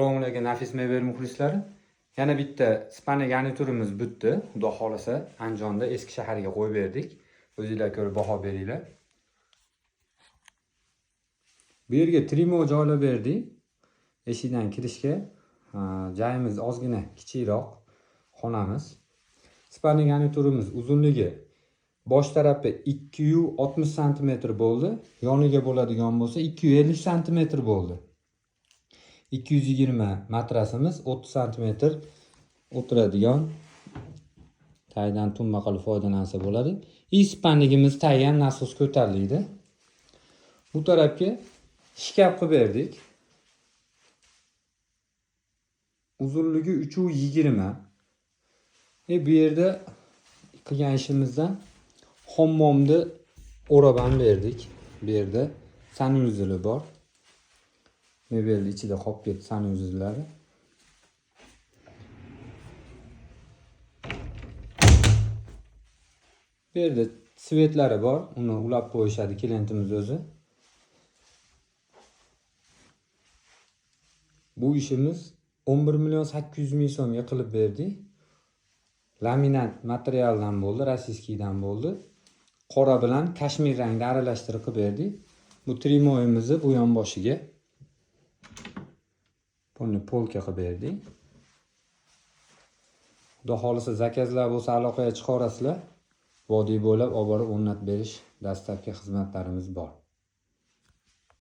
Assalomu alaykum nafis mebel muxlislari. Yana bitta Spaniya garniturimiz bitdi. Xudo xolasa Andijonda eski shaharga qo'yib berdik. O'zingizlar ko'rib baho beringlar. Bu yerga trimo joylab berdik. Eshikdan kirishga joyimiz ozgina kichikroq xonamiz. Spaniya garniturimiz uzunligi bosh tarafi 260 cm bo'ldi. Yoniga bo'ladigan bo'lsa 250 cm bo'ldi. 220 matrasimiz 30 cm o'tiradigan taydan tumma qilib foydalansa bo'ladi. Ispanligimiz taygan nasos ko'tariladi. Bu tarafga shkaf qilib berdik. Uzunligi 320. Bu yerda qilgan ishimizdan hammomni o'rab ham berdik. Bu yerda sanuzeli bor. Mebel ichida qolib ketdi sanuzlari. Bu yerda svetlari bor. Uni ulab qo'yishadi klientimiz o'zi. Bu ishimiz 11.800.000 so'mga qilib berdik. Laminat materialdan bo'ldi, rossiyskiydan bo'ldi. Qora bilan kashmir rangda aralashtirib qilib berdik. Bu trimoyimizni bu yon boshiga buni polka qilib berdik. Xudo xolasa zakazlar bo'lsa aloqaga chiqarasizlar. Vodiy bo'ylab olib borib o'rnatib berish dastlabki xizmatlarimiz bor.